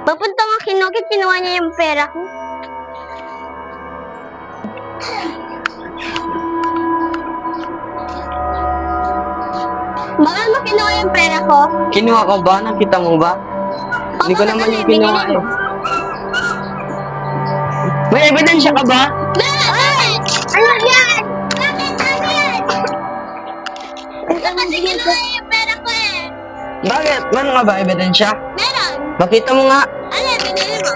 Papunta nga kinukit, kinuha niya yung pera ko. Bakit mo kinuha yung pera ko? Kinuha ko ba? Nakita mo ba? Hindi ko naman yung kinuha eh. May ebidensya ka ba? Ay! Ano yan? Bakit ano yan? Kasi kinuha yung pera ko eh. Bakit? Meron nga ba ebidensya? Meron. Makita mo nga. Ano, binili mo?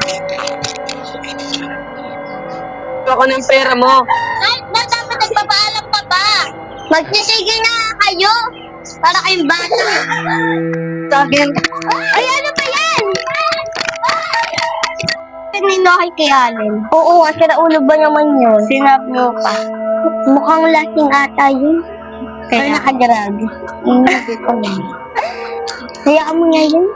Ako ng pera mo. Ay, dapat nagpapaalam pa ba? Magsisigil na kayo. Para kayong bata. Sa akin. Ay, ano ba yan? Nino kay Allen. Oo, kasi naulo ba naman yun? Sinap mo pa. Mukhang lasing ata yun. Kaya nakagrag. Hindi ko na. Hayaan mo nga yun.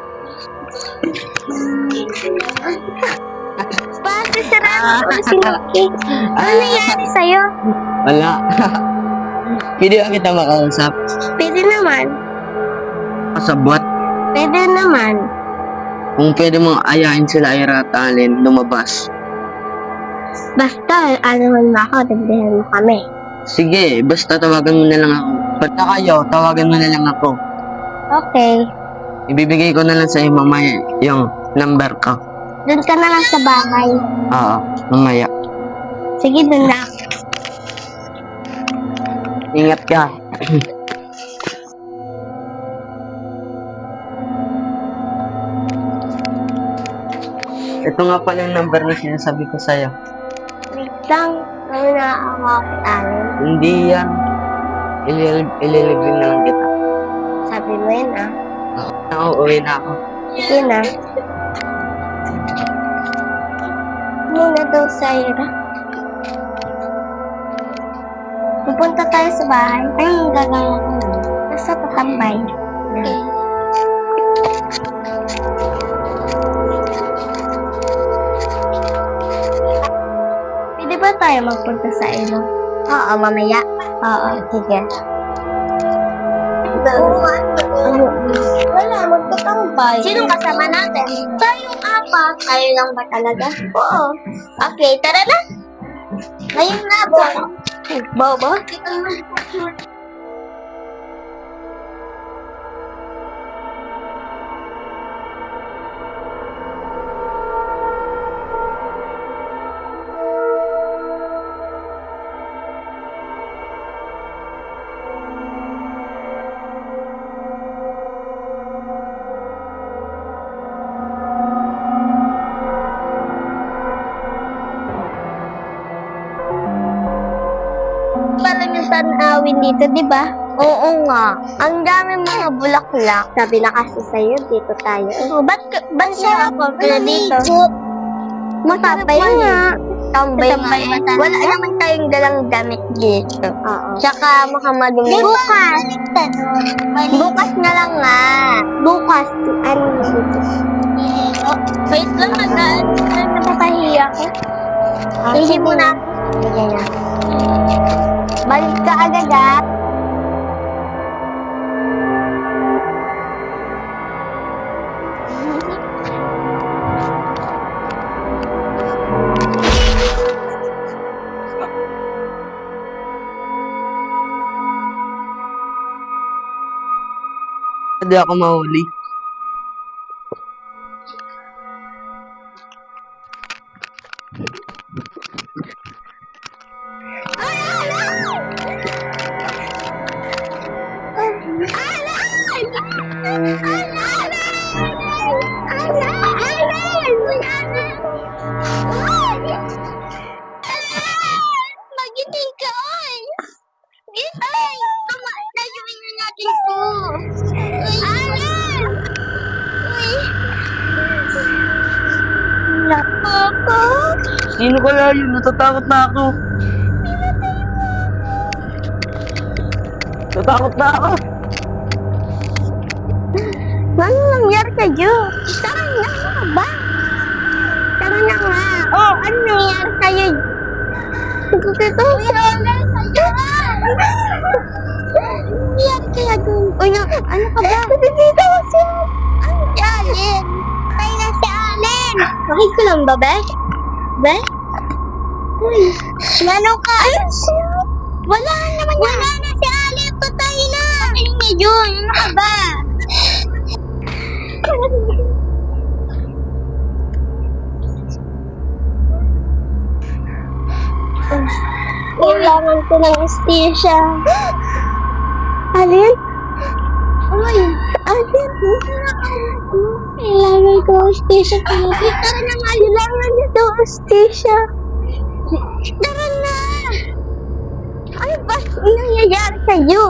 Pati sarap ko si Lucky. Ano nangyari sa'yo? Wala. Pwede ba kita makausap? Pwede naman. Kasabot. Pwede naman. Kung pwede mong ayahin sila Ira at Allen, lumabas. Basta, ano man ako, dagdahan mo kami. Sige, basta tawagan mo na lang ako. Pagka kayo, tawagan mo na lang ako. Okay. Ibibigay ko na lang sa iyo mamaya yung number ko. Doon ka na lang sa bahay. Oo, mamaya. Sige, doon na. Ingat ka. Ito nga pala yung number na sinasabi ko sa'yo. Wait lang. Ano na ako Allen? Hindi yan. Ililibre na lang kita. Sabi mo yun ah. Nauuwi na ako. Sige na. Muna daw sa Ira. Pupunta tayo sa bahay. Anong gagawin ko? Basta tatambay. Okay. Pwede ba tayo magpunta sa Ira? Oo, mamaya. Oo, sige. Wala, magtatambay. Sinong kasama natin? Tayong apat. Tayo lang ba talaga? Oo. Okay, tara na. Ngayon na ba? Bobo? Parang yung tanawin dito, di ba? Oo nga. Ang dami mga bulaklak. Sabi na kasi sa'yo, dito tayo. Oh, ba't siya ako dito? Matambay nga. Tambay nga. Wala naman tayong dalang damit dito. Oo. Tsaka mukhang madumi. Bukas. Bukas na lang nga. Bukas. Ano dito? Wait lang, napatahiya ko. Hindi mo na. Bigyan na. Balik ka agad ah. Hindi ako mahuli. Maginig ka, oy! Ay! Layuin na natin po! Alan! Uy! Ako! Sino kaya yun? Natatakot na ako. Natatakot na ako. Ano nangyari sa'yo? Tara na, ano ka ba? Tara na nga. Oh, ano nangyari sa'yo? Ito, nangyari sa'yo. Nangyari kaya dun. Uy, ano ka ba? Dito kasi. Ang Allen. Patay na si Allen. Okay ko lang ba, Be? Be? Uy, ano ka? Ayun siya. Wala naman yan. Wala na si Alip. Patay na. Patay niya yun. Ano ka ba? Kailangan ko ng estisya. Alin? Uy, Alin? Kailangan ko estisya. Tara na nga, kailangan niya daw estisya. Tara na! Ano ba nangyayari sa'yo?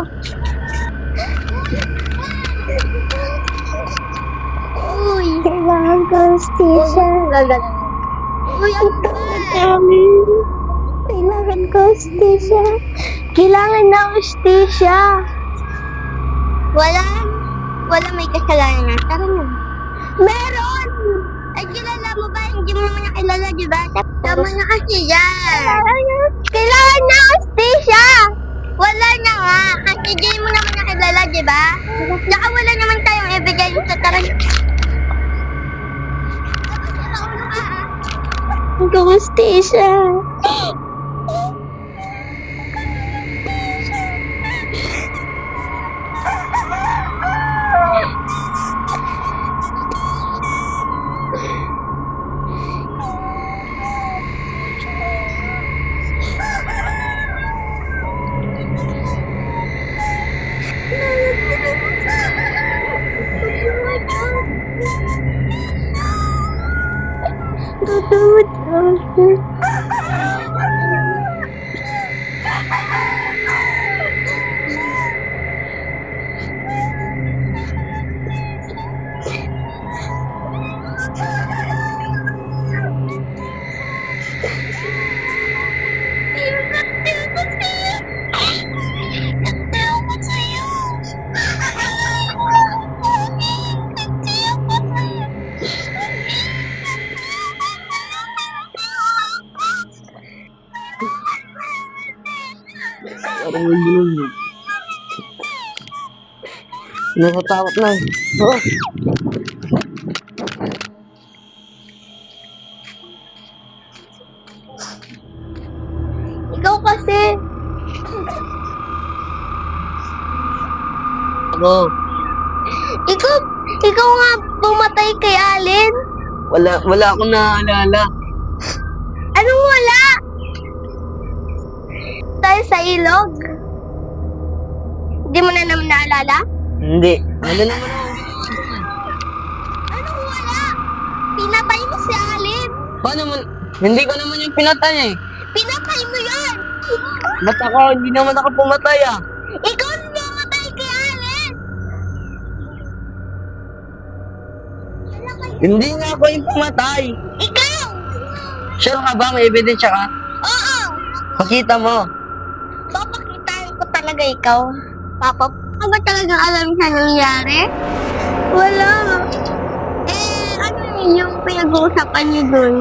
Uy, kailangan ko estisya. Uy, ang dami. Kailangan ko estisya. Kailangan na estisya. Wala may kasalanan na. Tara na. Meron! Ay, kilala mo ba? Hindi mo naman nakilala, di ba? Tama na kasi yan. Kailangan na estisya. Wala na nga. Kasi di mo naman nakilala, di ba? Saka wala naman tayong ebidensya. Tara na. Estisya. Natatakot na. Oh. Ikaw kasi. Ako. Ikaw nga pumatay kay Alin. Wala akong naalala. Anong wala? Tayo sa ilog. Hindi mo na naman naalala? Hindi. Ano naman ako? Anong wala? Pinatay mo si Alin. Paano mo? Hindi ko naman yung pinatay eh. Pinatay mo yan. Ba't ako? Hindi naman ako pumatay ah. Ikaw ang pumatay kay Alin. Hindi nga ako yung pumatay. Ikaw! Sure ka ba? May ebidensya ka? Oo! Pakita mo. Papakitaan ko talaga ikaw. Ano ba talagang alam sa nangyari? Wala. Ano yung pinag-uusapan niyo dun?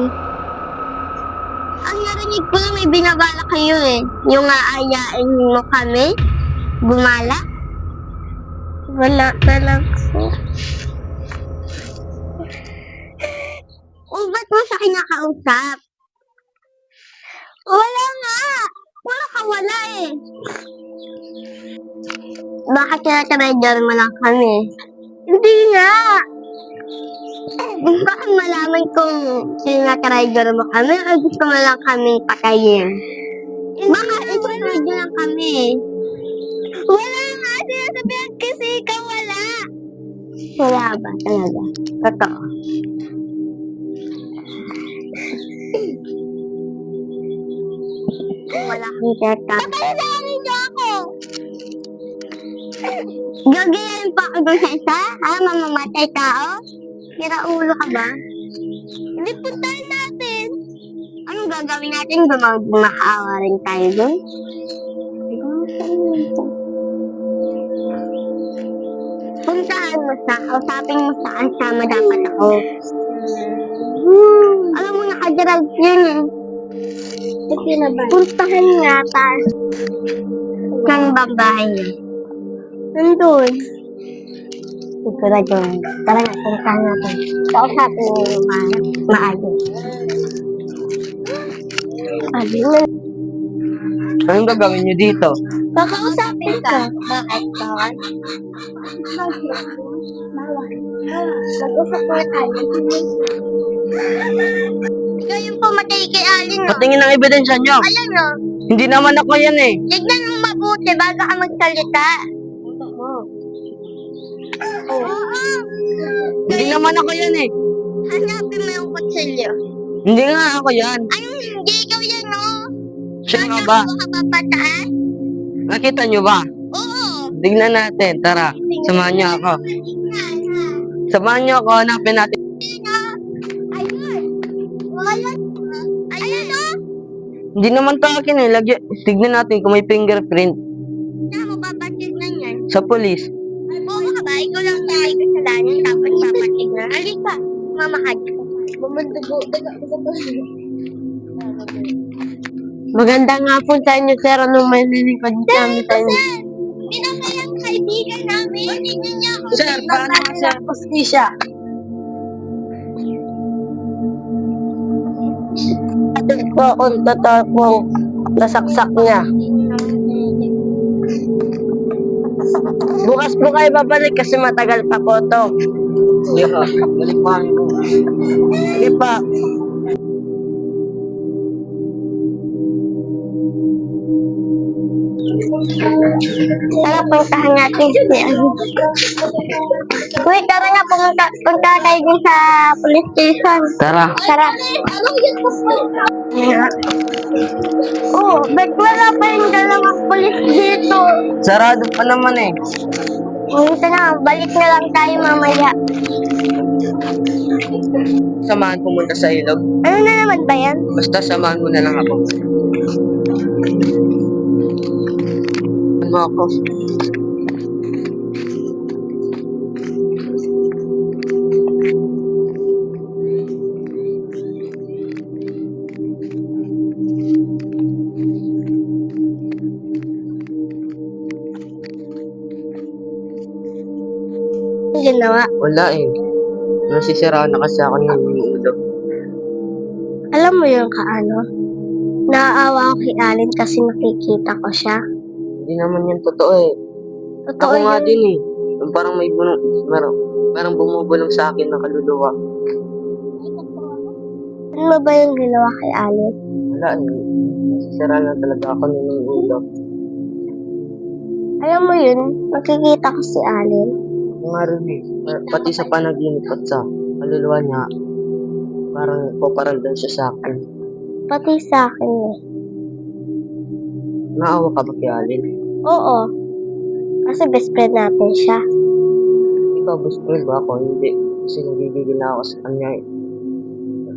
Ang narinig ko lang may binabala kayo eh. Yung aayain mo kami. Gumala. Wala talaga. Ba't mo sa kinakausap? Wala nga. Wala ka wala eh. Bakit tinatrader mo lang kami? Hindi nga. Baka malaman kung tinatrader mo kami o gusto mo lang kaming patayin. Baka itutrade lang kami. Wala nga. Sinasabihan kasi ikaw wala. Wala ba talaga? Totoo. Wala kang teta. Papalarin niyo ako! Gagayain pa ako doon sa isa? Ha? Mamamatay tao? Kira ulo ka ba? Hindi puntahan natin. Anong gagawin natin? Makaawa rin tayo doon? Puntahan mo sa, kausapin mo saan sama dapat ako. Alam mo, nakadrag yun eh. Puntahan nga tayo. Saan ba ang bahay niya? Nandun. Sigurado yun. Tara nga, puntahan natin. Kausapin mo yung maayos. Sabi mo, Anong gagawin niyo dito? kakausapin ka. Bakit? Bawal? Mag-usap mo tayo. Ikaw yung pumatay kay Alin, no? Patingin ang ebidensya niyo. Ayan, no? Hindi naman ako yan eh. Tignan mo mabuti bago ka magsalita. Oo. Hindi naman ako yan eh. Hanapin mo yung kutsilyo. Hindi nga ako yan. Anong hindi ikaw yan, no? Siya nga ba? Ka pa pataas? Nakita niyo ba? Oo. Tignan natin. Tara, samahan niyo ako. Samahan niyo ako. Hanapin natin. Ayun. Ayun. Ayun, no? Hindi naman to akin eh. Tignan natin kung may fingerprint Saan mo papatignan yan? sa police. Oo ka ba? Ikaw lang tayo kasalanan tapos papatignan. Halika. Mamakad. Bumundugo. Maganda nga po sa inyo, sir. Anong may lilipad namin sa inyo? Hindi na kayang kaibigan namin. Tignan niya ako. Sir, paano ka, sir? Pustisya. Atin po kung totoo po nasaksak niya. Bukas po kayo babalik kasi matagal pa po to. Sige pa. Balik pa kami. Sige pa. Tara, puntahan natin si ano. Uy, tara nga, punta tayo din sa police station. Tara. Tara. Oh, ba't wala pa yung dalawang police dito? Sarado pa naman eh. Ito na, balik na lang tayo mamaya. Samahan pumunta sa ilog. Ano na naman ba yan? Basta samahan mo na lang ako. Ano ako? Ang ginawa. Wala eh. Nasisiraan na kasi ako ng ulo. Alam mo yung kaano? Naaawa ako kay Alin kasi nakikita ko siya. Hindi naman yan totoo eh. Totoo Ako nga yun. din eh. Yung parang may bunong, parang bumubulong sa akin ng kaluluwa. Ano ba yung ginawa kay Alin? Wala eh. Nasisiraan na talaga ako ng ulo. Alam mo yun, nakikita ko si Alin. Ako nga rin eh. Pati sa panaginip at sa kaluluwa niya, parang paparamdam siya sa akin. Pati sa akin eh. Naawa ka ba kay Alin? Oo. Kasi best friend natin siya. Ikaw, best friend ba ako? Hindi. Kasi nagigigil na ako sa kanya eh.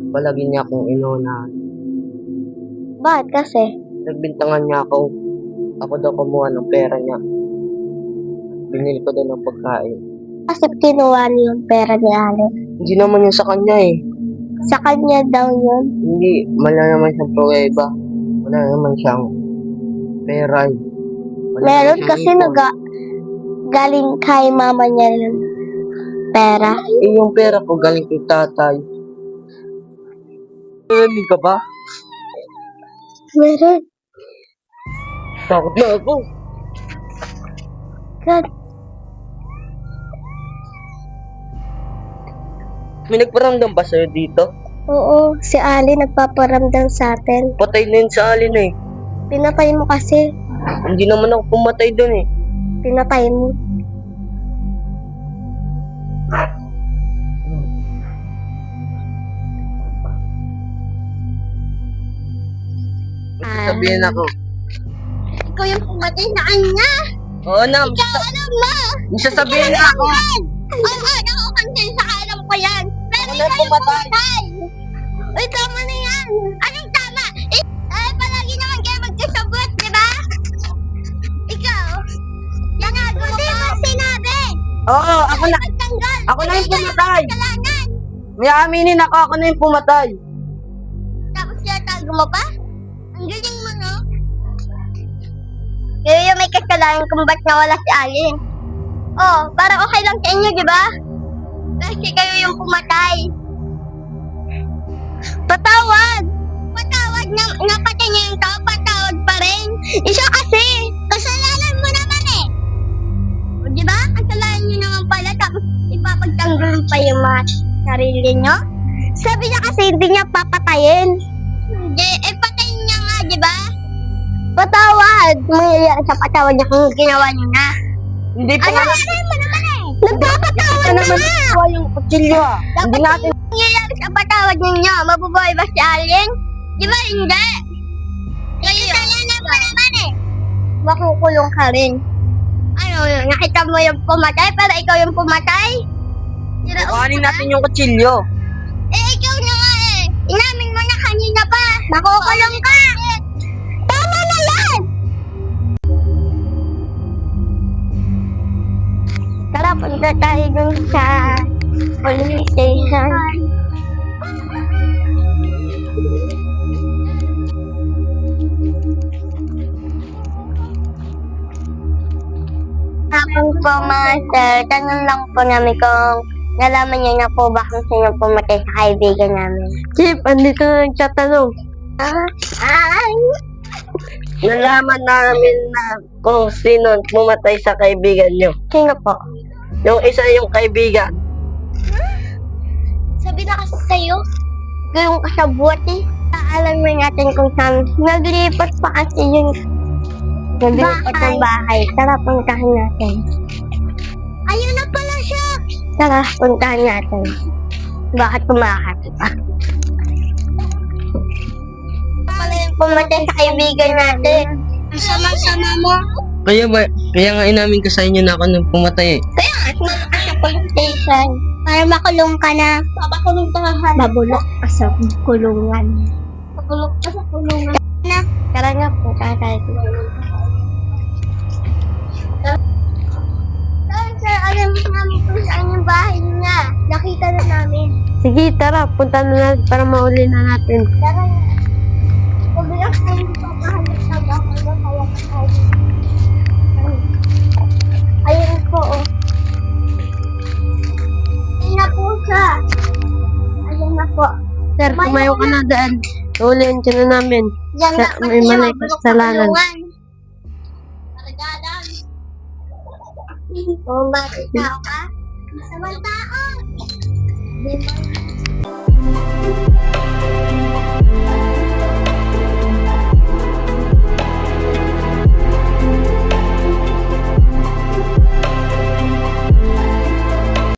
Palagi niya akong inuunahan. Bakit kasi? Nagbintangan niya ako. Ako daw kumuha ng pera niya. Binili ko daw ng pagkain. Kasi kinuha niya yung pera ni Alin. Hindi naman yun sa kanya eh. Sa kanya daw yun. Hindi. Wala naman siyang pruweba. Wala naman siyang pera eh. Wala Meron naman siyang kasi ipon. galing kay mama niya yung pera. Eh, yung pera ko galing kay tatay. Narinig ka ba? Meron. Takot na ako. God. May nagparamdam ba sa'yo dito? Oo, si Ali nagpaparamdam sa atin. Patay na yun sa alin eh. Pinatay mo kasi. Hindi naman ako pumatay doon eh. Pinatay mo. Sabihin ako. Ikaw yung pumatay sa kanya. Oo na. Alam mo. May sasabihin na ako. Oo, nakakonsensya sa alam ko yan. Pero Ako na ikaw yung pumatay. pumatay. Uy, tama na yan. Anong tama? Palagi naman kayo magkasabot, di ba? Ikaw, ginagawa mo pa. Sinabi. Oo, ako na. Magtanggal. Ako na yung pumatay. Kasalanan. May aminin ako na yung pumatay. Tapos tinatago mo pa? Ang galing mo, no? Kayo yung may kasalanan kung ba't nawala si Alin. Oh, para okay lang sa inyo, di ba? Kasi kayo yung pumatay. Patawad! Patawad na napatay niya yung tao, patawad pa rin. Isa kasi, kasalanan mo naman eh. O, di ba? Kasalanan niyo naman pala, tapos ipapagtanggol pa yung mga sarili niyo. Sabi niya kasi hindi niya papatayin. Hindi, patayin niya nga, di ba? Patawad! Mayayari sa patawad niya kung ginawa niyo na. Hindi pa Ano? naman, Ano mo naman eh? Nagpapatawad pa na naman nga! nakuha yung kutsilyo ah. Hindi natin, Nangyayari sa patawad ninyo, mabubuhay ba si Alien? Di ba hindi? Kayo kasalanan mo naman eh. Makukulong ka rin. Ano, nakita mo yung pumatay, pero ikaw yung pumatay? kuhanin natin yung kutsilyo. Ikaw na nga eh. Inamin mo na kanina pa. Makukulong ka. Tama na yan! Tara, punta tayo dun sa police station. Hapon po mga sir, tanong lang po namin kung nalaman niyo na po ba kung sino pumatay sa kaibigan namin. Chip, andito na nagtatanong. Ay! Nalaman namin na kung sino pumatay sa kaibigan nyo. Sino po? Yung isa yung kaibigan. Sabi na kasi sa'yo, gayong kasabwat eh. Alam mo natin kung saan. Naglipat pa kasi yung naglipat ng bahay. Tara, puntahan natin. Ayun na pala siya! Tara, puntahan natin. Bakit kumakati pa? Pala yung pumatay sa kaibigan natin. Ang sama-sama mo. Kaya nga inamin ko sa inyo na ako nung pumatay eh. Kaya nga, sumama ka sa police station. Para makulong ka na. Makulong ka na. Mabulok ka sa kulungan. Makulong ka sa kulungan. Na, tara na po, tayo. Sir, alam mo namin kung saan yung bahay niya. Nakita na namin. Sige, tara, punta na natin para mauli na natin. Tara na. Huwag lang tayo papahanap sa bahay mo, kaya tayo. Ayun po, oh. Ayun na po siya. Ayun na po. Sir, tumayo ka na daan. Ulihan ka na namin. Diyan na, May mali kasalanan. Karagadan. Oh, bakit tao ka? Masamang tao. Di ba?